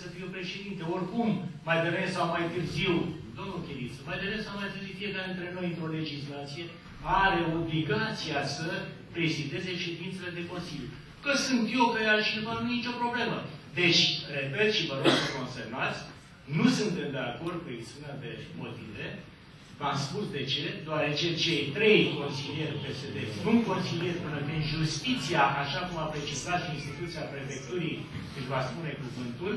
să fiu președinte. Oricum, mai devreme sau mai târziu, domnul Chiriță, mai devreme sau mai târziu, fiecare dintre noi, într-o legislație, are obligația să prezideze ședințele de Consiliu. Că sunt eu, că e altcineva, nu e nicio problemă. Deci, repet și vă rog să consemnați, nu suntem de acord cu expunerea de motive. V-am spus de ce, deoarece cei 3 consilieri PSD sunt consilieri până când justiția, așa cum a precizat și instituția prefecturii, își va spune cuvântul,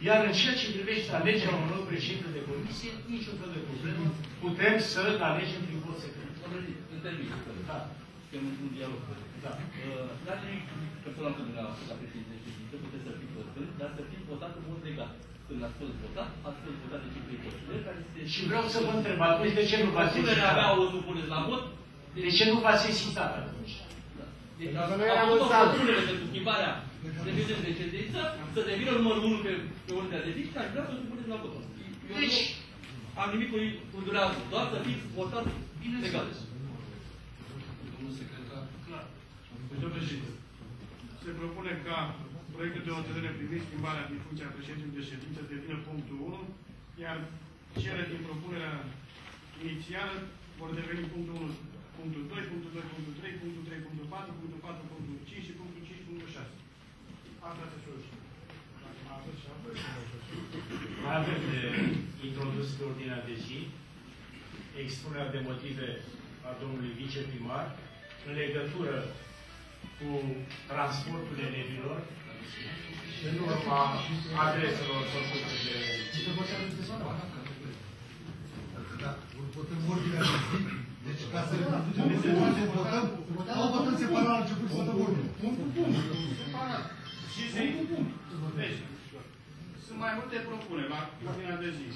iar în ceea ce privește alegerea unui nou președinte de comisie, niciun fel de problemă, putem să alegem prin vot secret. Da. Un dialog. Da. N-are nimic personal cu dumneavoastră la președinte de ședință, puteți să fiți votând, dar să fiți votat în mod legal. Când ați fost votat de cei 3 consilieri care se... Și vreau să vă întreb, atunci de ce nu v-ați sesizat? Avea o supuneți la vot? De ce nu v-ați sesizat atunci? Deci a avut o propunere pentru schimbarea de președinte de ședință, să devină numărul 1 pe ordinea de zi și aș vrea să o supuneți la vot. Deci, am nimic cu dumneavoastră, doar să fiți votat legal. Domnul secretar. Clar. Domnul președinte, se propune ca proiectul de hotărâre privind schimbarea din funcția președintelui de ședință devină punctul 1, iar cele din propunerea inițială vor deveni punctul 1, punctul 2, punctul 2, punctul 3, punctul 3, punctul 4, punctul 4, punctul 5 și punctul 5, punctul 6. Asta se soluție. Mai avem de introdus pe ordinea de zi expunerea de motive a domnului viceprimar în legătură cu transportul elevilor în urma adreselor făcute de... Da, votăm ordinea de zi. Deci, ca să votăm, nu votăm separat la început, votăm ordine. Separat. Și zi. Deci, sunt mai multe propuneri la ordinea de zi.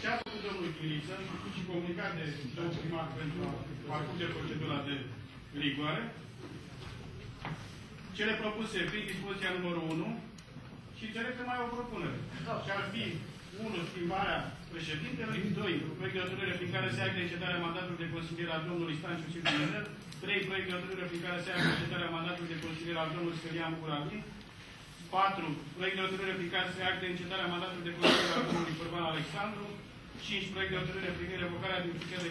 Ce a făcut domnul Chiriță și comunicat de domnul primar pentru a parcurge procedura de rigoare. Cele propuse prin dispoziția numărul 1 și înțeleg că mai au o propunere. Și ar fi 1. Schimbarea președintelui, 2. Proiect de hotărâre prin care se acte încetarea mandatului de consilier al domnului Stanciu Silviu Miner, 3. Proiect de hotărâre prin care se acte încetarea mandatului de consilier al domnului Stelian Bucuravin, 4. Proiect de hotărâre prin care se acte încetarea mandatului de consilier al domnului Bărban Alexandru, 5. Proiect de hotărâre privind revocarea din funcția de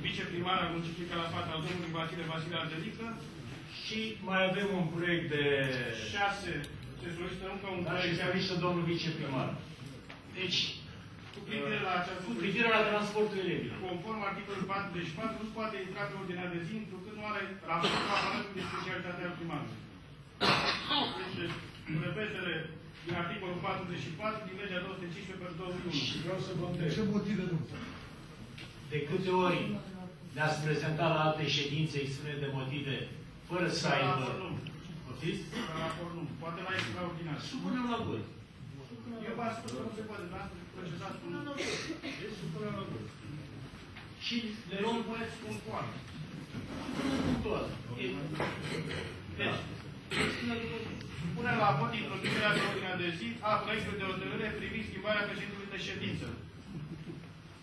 viceprimar al municipiului Calafat al domnului Vasile Ardelică. Și mai avem un proiect de... 6. Se solicită încă un proiect. Și se aviță domnul viceprimar. Deci, cu privire la transportul elevilor. Conform articolul 44, nu poate intra pe ordinea de zi, întrucât nu are raportul aparatului de specialitate al primarului. Este repetele din articolul 44 din legea 215 pe 2001. Și vreau să vă întreb. Ce motive nu? De câte ori ne-ați prezentat la alte ședințe expuneri de motive fără să aibă... Poftiți? La raport nu. Poate la extraordinar. Supunem la vot. Eu v-am spus că nu se poate. Vreau să procesați cu... Deci supunem la vot. Și le luăm puneți punctual. Punctual. Deci, punem la vot introducerea de ordinea de zi a proiectului de hotărâre privind schimbarea președintelui de ședință.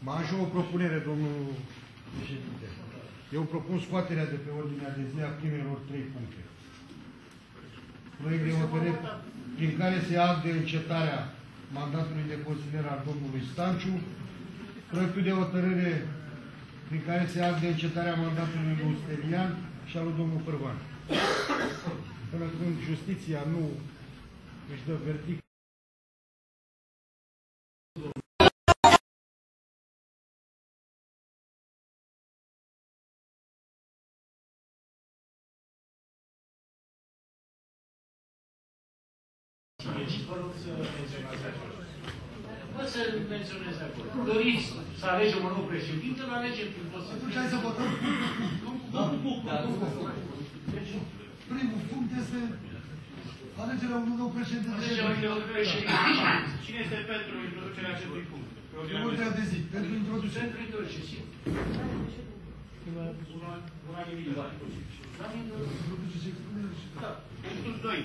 Mai am și o propunere, domnul președinte. Eu propun scoaterea de pe ordinea de zi a primelor 3 puncte. Proiect de hotărâre prin care se adă încetarea mandatului de consilier al domnului Stanciu, proiectul de hotărâre prin care se adă încetarea mandatului lui Stelian și al lui domnul Părvan. Până când justiția nu își dă verdict. Vă rog să menționați acolo. Vă să menționez acolo. Doriți să alegem un nou președinte, îl alegem prin vot. Atunci hai să votăm. Deci, primul punct este alegerea unui nou președinte. Cine este pentru introducerea acestui punct? Pe ordinea de zi. Pentru introducere. Pentru introducere, sigur. Punctul 2.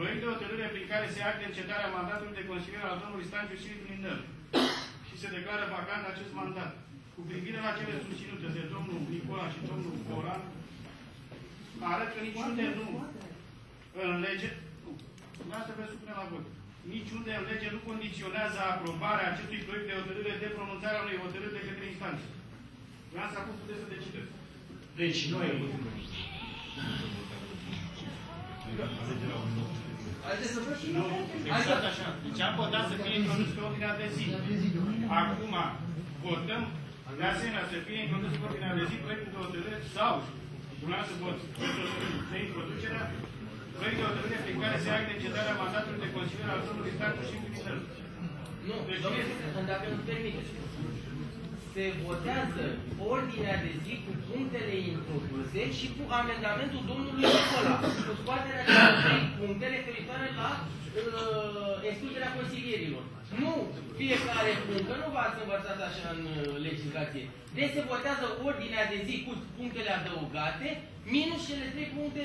Proiect de hotărâre prin care se acte încetarea mandatului de consilier al domnului Stanciu Silviu Miner și se declară vacant acest mandat. Cu privire la cele susținute de domnul Nicola și domnul Coran, arăt că niciunde nu în lege. Asta vă supune la vot. niciunde în lege nu condiționează aprobarea acestui proiect de hotărâre de pronunțarea unei hotărâri de către instanță. Vreau să acum puteți să decideți. Deci, noi... Haideți să văd și nu. Exact așa. Deci am votat să fie introdus pe ordinea de zi. Acum votăm, de asemenea, să fie introdus pe ordinea de zi proiectul de hotărâre sau, dumneavoastră vot, de introducerea, proiect de hotărâre prin care se acte încetarea mandatului de consilier al domnului Stancu și Criminal. Nu, domnule, dacă nu permiteți. Se votează ordinea de zi cu punctele introduse și cu amendamentul domnului Nicola, cu scoaterea de 3 puncte referitoare la excluderea consilierilor. Nu fiecare punct, că nu v-ați învățat așa în legislație. Deci se votează ordinea de zi cu punctele adăugate, minus cele 3 puncte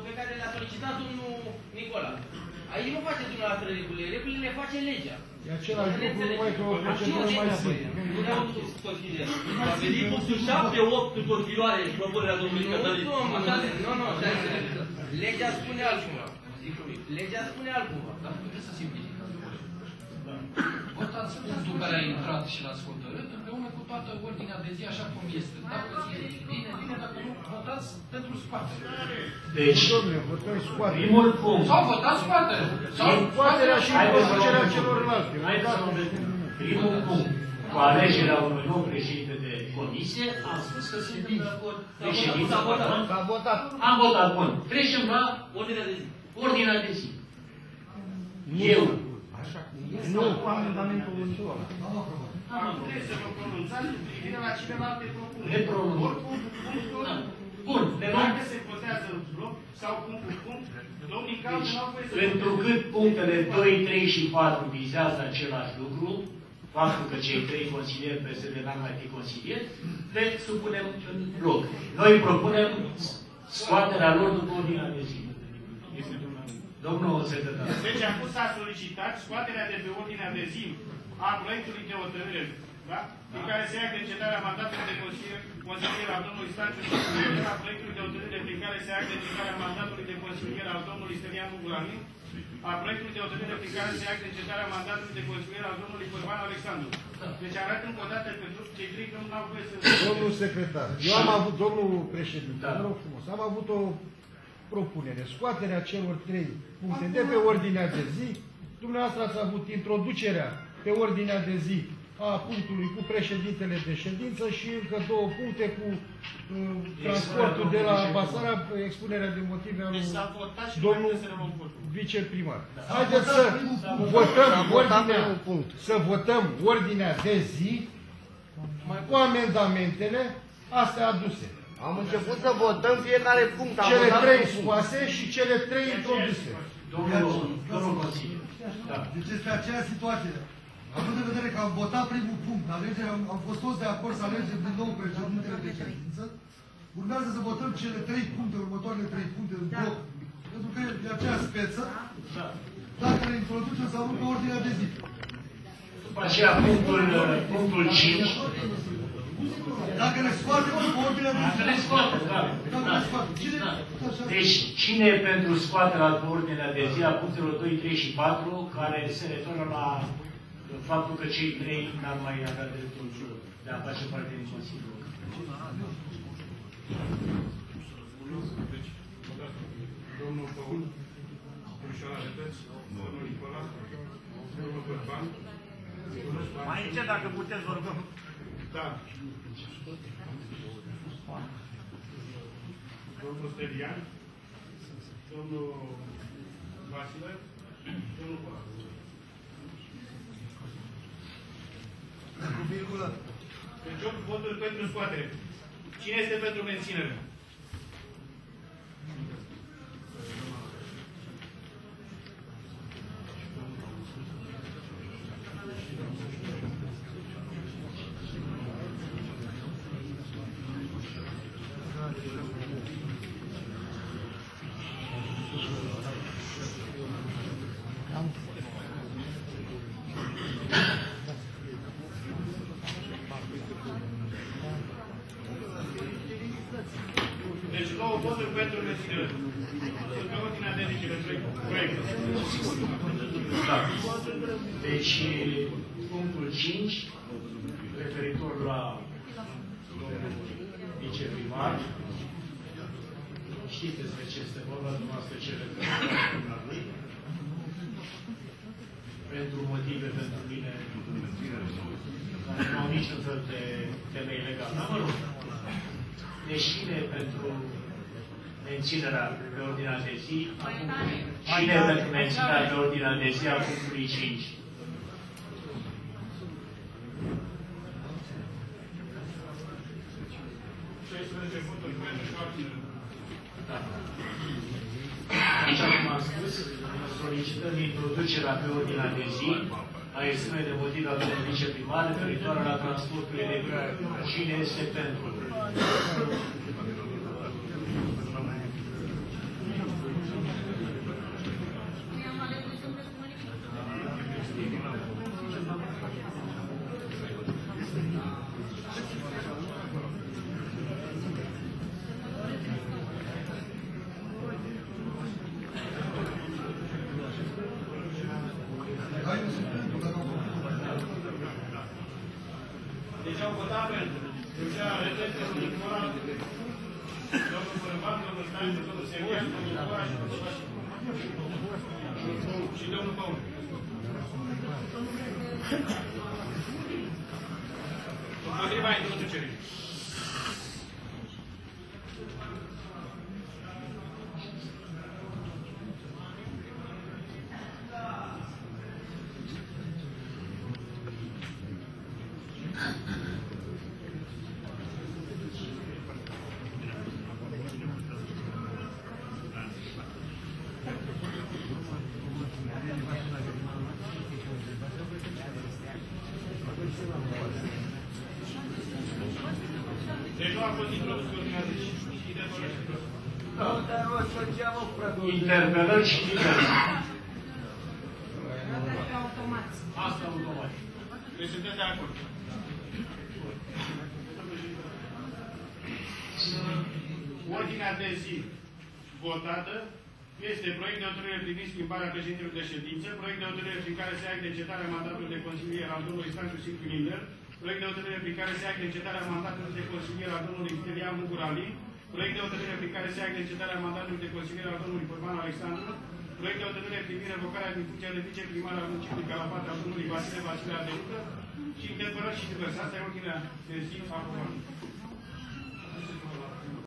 pe care le-a solicitat domnul Nicola. Aici nu face dumneavoastră regulile, regulile face legea. E același lucru, numai că o procedură mai simplă. A venit punctul 7-8 în continuare în propunerea domnului Cătălin. Nu, legea spune altceva. Legea spune altceva. Dar puteți să simplificați. Votați punctul care a intrat și l-ați hotărât împreună cu toată ordinea de zi așa cum este. Dacă ți-e bine, dacă nu, votați pentru scoatere. Deci, domnule, votăm scoatere. Primul punct. Sau votați scoatere. Sau scoaterea și introducerea celorlalte. Primul punct. Cu alegerea unui nou președinte de comisie, am spus că suntem de acord. Președința s-a votat. Am votat. Bun. Trecem la ordinea de zi. Ordinea de zi. Eu. Nu, cu amendamentul Nicola. Acum trebuie să vă pronunțați cu privire la celelalte propuneri. Le pronunț. Bun. Dacă se votează în bloc sau punct cu punct, domnii Calde nu au voie să... Întrucât punctele 2, 3 și 4 vizează același lucru, faptul că cei 3 consilieri PSD n-ar mai fi consilieri, le supunem în bloc. Noi propunem scoaterea lor după ordinea de zi. Domnul secretar. Deci acum s-a solicitat scoaterea de pe ordinea de zi a proiectului de hotărâre, da? Prin care se ia încetarea mandatului de consilier al domnului Stanciu și a proiectului de hotărâre prin care se ia încetarea mandatului de consilier al domnului Stelian Bugulamin, a proiectului de hotărâre prin care se ia încetarea mandatului de consilier al domnului Bărban Alexandru. Deci arată încă o dată pentru cei trei că nu au voie să... Domnul secretar, eu am avut, domnul președinte, vă rog frumos, am avut o propunere, scoaterea celor 3 puncte de pe ordinea de zi. Dumneavoastră ați avut introducerea pe ordinea de zi a punctului cu președintele de ședință și încă 2 puncte cu transportul de la Basarab, expunerea de motive a lui domnul viceprimar. Haideți să votăm ordinea de zi cu amendamentele astea aduse. Am început să votăm fiecare punct. Cele 3 scoase și cele 3 introduse. Domnul consilier. Deci este aceeași situație. Având în vedere că am votat primul punct, am fost toți de acord să alegem din nou președintele de ședință, urmează să votăm cele 3 puncte, următoarele 3 puncte în bloc, pentru că e aceea speță, dacă le introducem sau nu pe ordinea de zi. După aceea, punctul 5. Dacă le scoatem după ordinea de zi. Dacă le scoatem, da. Deci, cine e pentru scoaterea după ordinea de zi a punctelor 2, 3 și 4, care se referă la faptul că cei 3 n-ar mai avea dreptul de a face parte din Consiliul. Domnul Păun, Domnul Repet, domnul Nicola, domnul Bărban, mai încet dacă puteți, vă rugăm. Da. Domnul Stelian, domnul Vasile, domnul Cola. Cu virgulă. Deci 8 voturi pentru scoatere. Cine este pentru menținere? Deci 9 voturi pentru menținere. Sunt pe ordinea de zi, proiectul. adoptat. Deci, punctul 5, referitor la domnul viceprimar, știți despre ce este vorba, dumneavoastră cele pentru motive pentru mine care nu au niciun fel de temei legal. Dar mă rog, deschide pentru menținerea pe ordinea de zi, cine pentru menținerea pe ordinea de zi a punctului 5? Da. Așa cum am spus, solicităm introducerea pe ordinea de zi a expunere de motiv a domnului viceprimar referitoare la transportul electric. Cine este pentru? Deci au votat pentru. Deci a rețetă domnul Cora, domnul Bărbat, domnul Staniță, domnul Serian, domnul Cora și domnul Paul. Împotriva introducerii. Deci nu a fost introdus pe ordinea de zi. Interpelări și diverse. Asta automat. Deci sunteți de acord. Ordinea de zi votată este proiect de hotărâre privind schimbarea președintelui de ședință, proiect de hotărâre prin care se ia de încetarea mandatului de consilier al domnului Stanciu Silviu Linder, proiect de hotărâre prin care se ia de încetarea mandatului de consilier al domnului Stelian Mugurali, proiect de hotărâre prin care se ia de încetarea mandatului de consilier al domnului Părman Alexandru, proiect de hotărâre privind revocarea din funcția de viceprimar al municipiului Calafat al domnului Vasile Adeucă și interpelări și diverse. Asta e ordinea de zi aprobată.